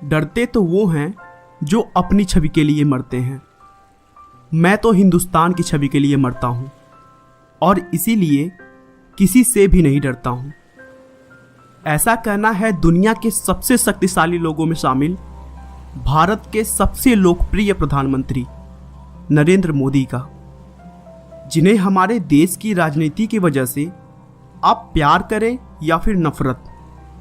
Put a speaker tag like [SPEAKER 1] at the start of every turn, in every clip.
[SPEAKER 1] डरते तो वो हैं जो अपनी छवि के लिए मरते हैं। मैं तो हिंदुस्तान की छवि के लिए मरता हूँ और इसीलिए किसी से भी नहीं डरता हूँ। ऐसा कहना है दुनिया के सबसे शक्तिशाली लोगों में शामिल भारत के सबसे लोकप्रिय प्रधानमंत्री नरेंद्र मोदी का, जिन्हें हमारे देश की राजनीति की वजह से आप प्यार करें या फिर नफरत,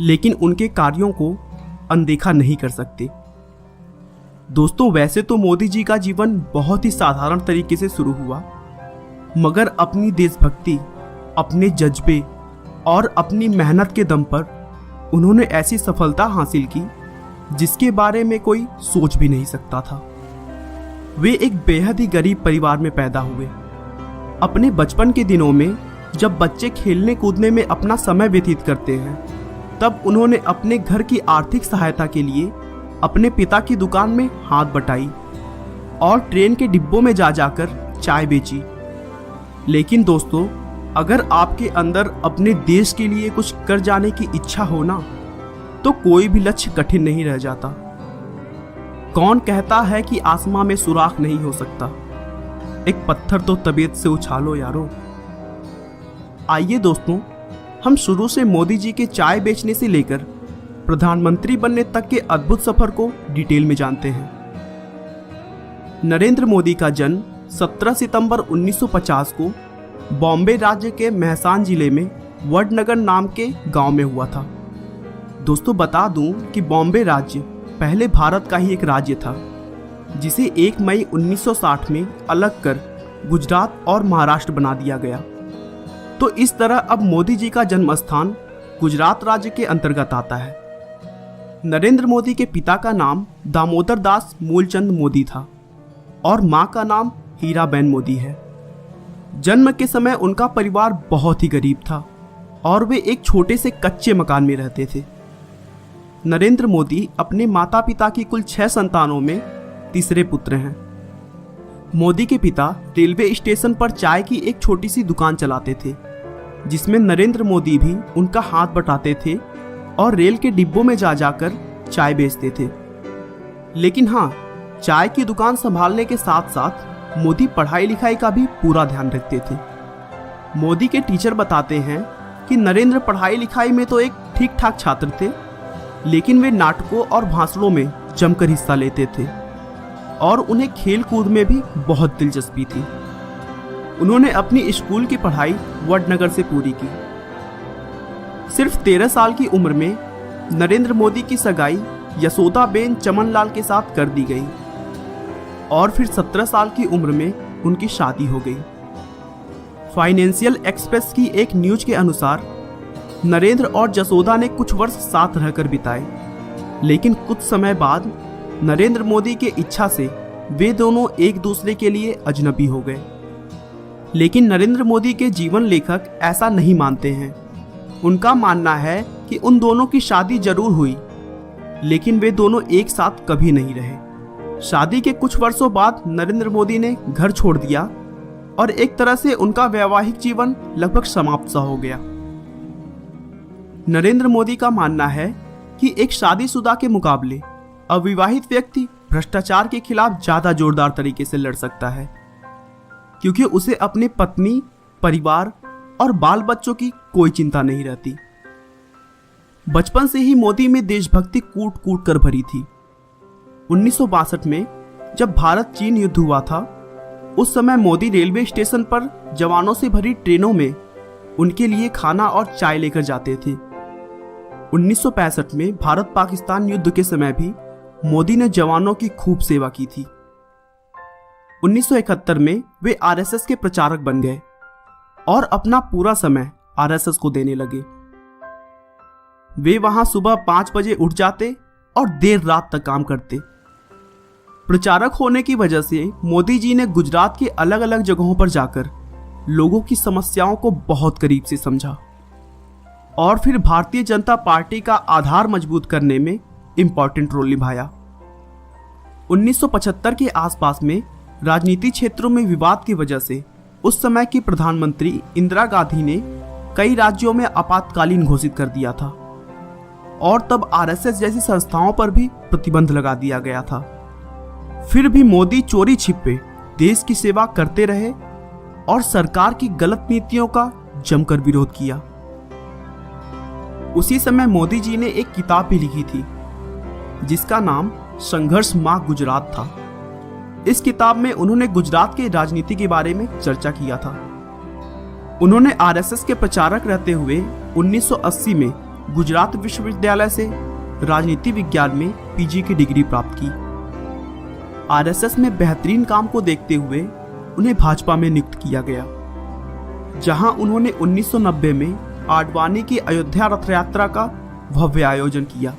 [SPEAKER 1] लेकिन उनके कार्यों को अनदेखा नहीं कर सकते। दोस्तों, वैसे तो मोदी जी का जीवन बहुत ही साधारण तरीके से शुरू हुआ, मगर अपनी देशभक्ति, अपने जज्बे और अपनी मेहनत के दम पर उन्होंने ऐसी सफलता हासिल की जिसके बारे में कोई सोच भी नहीं सकता था। वे एक बेहद ही गरीब परिवार में पैदा हुए। अपने बचपन के दिनों में जब बच्चे खेलने कूदने में अपना समय व्यतीत करते हैं, तब उन्होंने अपने घर की आर्थिक सहायता के लिए अपने पिता की दुकान में हाथ बटाई और ट्रेन के डिब्बों में जा जाकर चाय बेची। लेकिन दोस्तों, अगर आपके अंदर अपने देश के लिए कुछ कर जाने की इच्छा हो ना, तो कोई भी लक्ष्य कठिन नहीं रह जाता। कौन कहता है कि आसमां में सुराख नहीं हो सकता? एक पत्थर तो तबीयत से उछालो यारो। आइए दोस्तों, हम शुरू से मोदी जी के चाय बेचने से लेकर प्रधानमंत्री बनने तक के अद्भुत सफर को डिटेल में जानते हैं। नरेंद्र मोदी का जन्म 17 सितंबर 1950 को बॉम्बे राज्य के मेहसान जिले में वडनगर नाम के गांव में हुआ था। दोस्तों, बता दूं कि बॉम्बे राज्य पहले भारत का ही एक राज्य था, जिसे 1 मई 1960 में अलग कर गुजरात और महाराष्ट्र बना दिया गया। तो इस तरह अब मोदी जी का जन्म स्थान गुजरात राज्य के अंतर्गत आता है। नरेंद्र मोदी के पिता का नाम दामोदर दास मूलचंद मोदी था और मां का नाम हीराबेन मोदी है। जन्म के समय उनका परिवार बहुत ही गरीब था और वे एक छोटे से कच्चे मकान में रहते थे। नरेंद्र मोदी अपने माता पिता की कुल 6 संतानों में तीसरे पुत्र हैं। मोदी के पिता रेलवे स्टेशन पर चाय की एक छोटी सी दुकान चलाते थे, जिसमें नरेंद्र मोदी भी उनका हाथ बटाते थे और रेल के डिब्बों में जा जाकर चाय बेचते थे। लेकिन हाँ, चाय की दुकान संभालने के साथ साथ मोदी पढ़ाई लिखाई का भी पूरा ध्यान रखते थे। मोदी के टीचर बताते हैं कि नरेंद्र पढ़ाई लिखाई में तो एक ठीक ठाक छात्र थे, लेकिन वे नाटकों और भाषणों में जमकर हिस्सा लेते थे और उन्हें खेल कूद में भी बहुत दिलचस्पी थी। उन्होंने अपनी स्कूल की पढ़ाई वडनगर से पूरी की। सिर्फ 13 साल की उम्र में नरेंद्र मोदी की सगाई यशोदाबेन चमनलाल के साथ कर दी गई और फिर 17 साल की उम्र में उनकी शादी हो गई। फाइनेंशियल एक्सप्रेस की एक न्यूज के अनुसार नरेंद्र और जसोदा ने कुछ वर्ष साथ रहकर बिताए, लेकिन कुछ समय बाद नरेंद्र मोदी के इच्छा से वे दोनों एक दूसरे के लिए अजनबी हो गए। लेकिन नरेंद्र मोदी के जीवन लेखक ऐसा नहीं मानते हैं। उनका मानना है कि उन दोनों की शादी जरूर हुई, लेकिन वे दोनों एक साथ कभी नहीं रहे। शादी के कुछ वर्षों बाद नरेंद्र मोदी ने घर छोड़ दिया और एक तरह से उनका वैवाहिक जीवन लगभग समाप्त सा हो गया। नरेंद्र मोदी का मानना है कि एक शादीशुदा के मुकाबले अविवाहित व्यक्ति भ्रष्टाचार के खिलाफ ज्यादा जोरदार तरीके से लड़ सकता है, क्योंकि उसे अपने पत्नी, परिवार और बाल बच्चों की कोई चिंता नहीं रहती। बचपन से ही मोदी में देशभक्ति कूट कूट कर भरी थी। 1962 में जब भारत चीन युद्ध हुआ था, उस समय मोदी रेलवे स्टेशन पर जवानों से भरी ट्रेनों में उनके लिए खाना और चाय लेकर जाते थे। 1965 में भारत पाकिस्तान युद्ध के समय भी मोदी ने जवानों की खूब सेवा की थी। 1971 में वे आरएसएस के प्रचारक बन गए और अपना पूरा समय आरएसएस को देने लगे। वे वहां सुबह 5 बजे उठ जाते और देर रात तक काम करते। प्रचारक होने की वजह से मोदी जी ने गुजरात के अलग अलग जगहों पर जाकर लोगों की समस्याओं को बहुत करीब से समझा और फिर भारतीय जनता पार्टी का आधार मजबूत करने में इंपॉर्टेंट रोल निभाया। 1975 के आसपास में राजनीति क्षेत्रों में विवाद की वजह से उस समय की प्रधानमंत्री इंदिरा गांधी ने कई राज्यों में आपातकालीन घोषित कर दिया था। और तब आरएसएस जैसी संस्थाओं पर भी प्रतिबंध लगा दिया गया था। फिर भी मोदी चोरी छिपे देश की सेवा करते रहे और सरकार की गलत नीतियों का जमकर विरोध किया। उसी समय मोदी जी ने एक किताब भी लिखी थी जिसका नाम संघर्ष मां गुजरात था। इस किताब में उन्होंने गुजरात की राजनीति के बारे में चर्चा किया था। उन्होंने आरएसएस के प्रचारक रहते हुए 1980 में गुजरात विश्वविद्यालय से राजनीति विज्ञान में पीजी की डिग्री प्राप्त की। आरएसएस में बेहतरीन काम को देखते हुए उन्हें भाजपा में नियुक्त किया गया, जहां उन्होंने 1990 में आडवाणी की अयोध्या रथ यात्रा का भव्य आयोजन किया,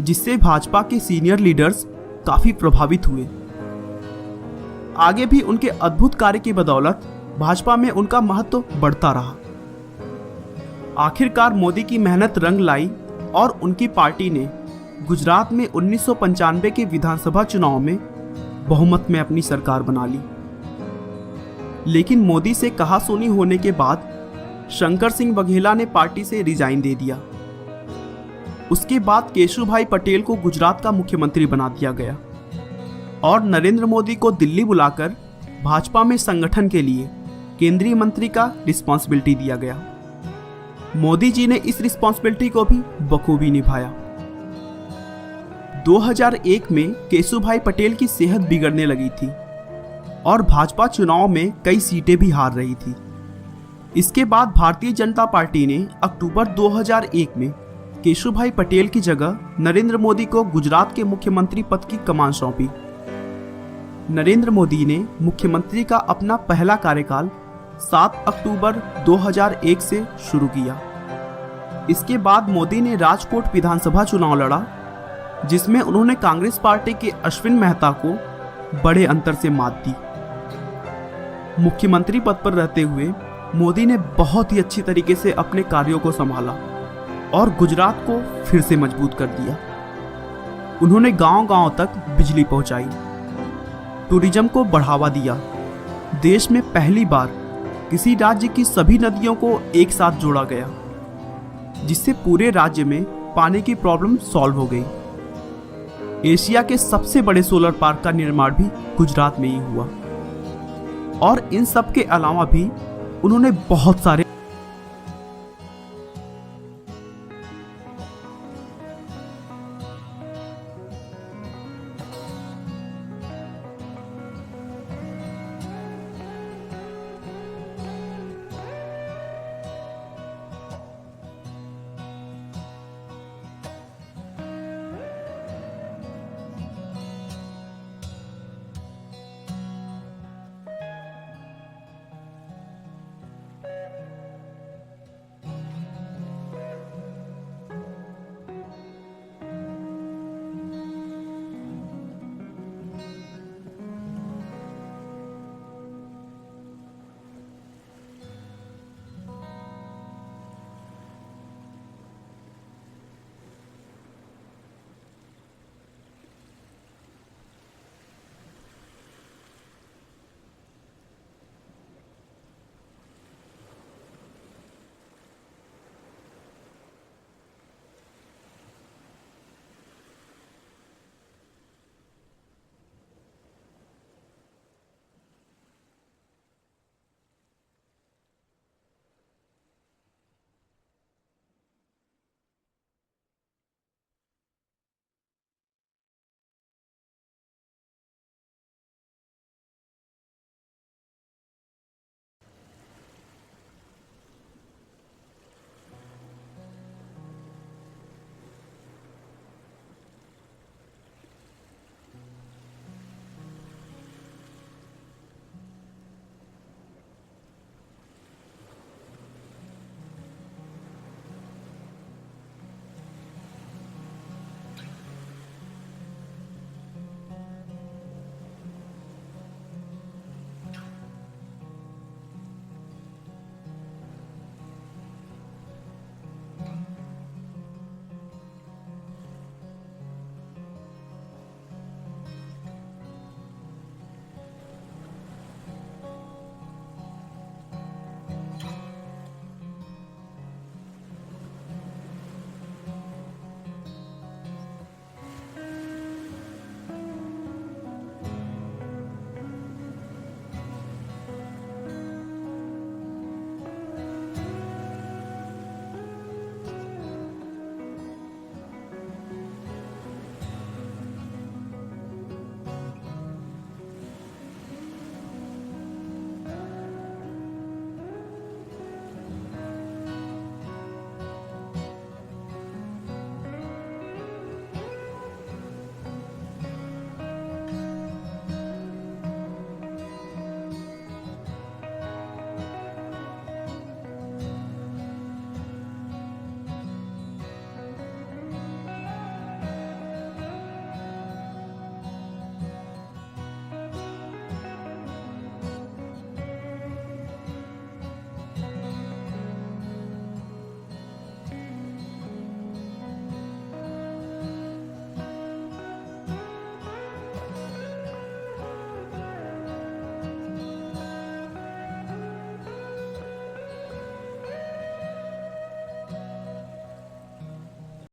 [SPEAKER 1] जिससे भाजपा के सीनियर लीडर्स काफी प्रभावित हुए। आगे भी उनके अद्भुत कार्य की बदौलत भाजपा में उनका महत्व बढ़ता रहा। आखिरकार मोदी की मेहनत रंग लाई और उनकी पार्टी ने गुजरात में 1995 के विधानसभा चुनाव में बहुमत में अपनी सरकार बना ली। लेकिन मोदी से कहासुनी होने के बाद शंकर सिंह बघेला ने पार्टी से रिजाइन दे दिया। उसके बाद केशुभाई पटेल को गुजरात का मुख्यमंत्री बना दिया गया और नरेंद्र मोदी को दिल्ली बुलाकर भाजपा में संगठन के लिए केंद्रीय मंत्री का रिस्पॉन्सिबिलिटी दिया गया। मोदी जी ने इस रिस्पॉन्सिबिलिटी को भी बखूबी निभाया। 2001 में केशुभाई पटेल की सेहत बिगड़ने लगी थी और भाजपा चुनाव में कई सीटें भी हार रही थी। इसके बाद भारतीय जनता पार्टी ने अक्टूबर 2001 में केशुभाई पटेल की जगह नरेंद्र मोदी को गुजरात के मुख्यमंत्री पद की कमान सौंपी। नरेंद्र मोदी ने मुख्यमंत्री का अपना पहला कार्यकाल 7 अक्टूबर 2001 से शुरू किया। इसके बाद मोदी ने राजकोट विधानसभा चुनाव लड़ा, जिसमें उन्होंने कांग्रेस पार्टी के अश्विन मेहता को बड़े अंतर से मात दी। मुख्यमंत्री पद पर रहते हुए मोदी ने बहुत ही अच्छी तरीके से अपने कार्यों को संभाला और गुजरात को फिर से मजबूत कर दिया। उन्होंने गांव-गांव तक बिजली पहुंचाई, टूरिज्म को बढ़ावा दिया। देश में पहली बार किसी राज्य की सभी नदियों को एक साथ जोड़ा गया, जिससे पूरे राज्य में पानी की प्रॉब्लम सॉल्व हो गई। एशिया के सबसे बड़े सोलर पार्क का निर्माण भी गुजरात में ही हुआ और इन सब के अलावा भी उन्होंने बहुत सारे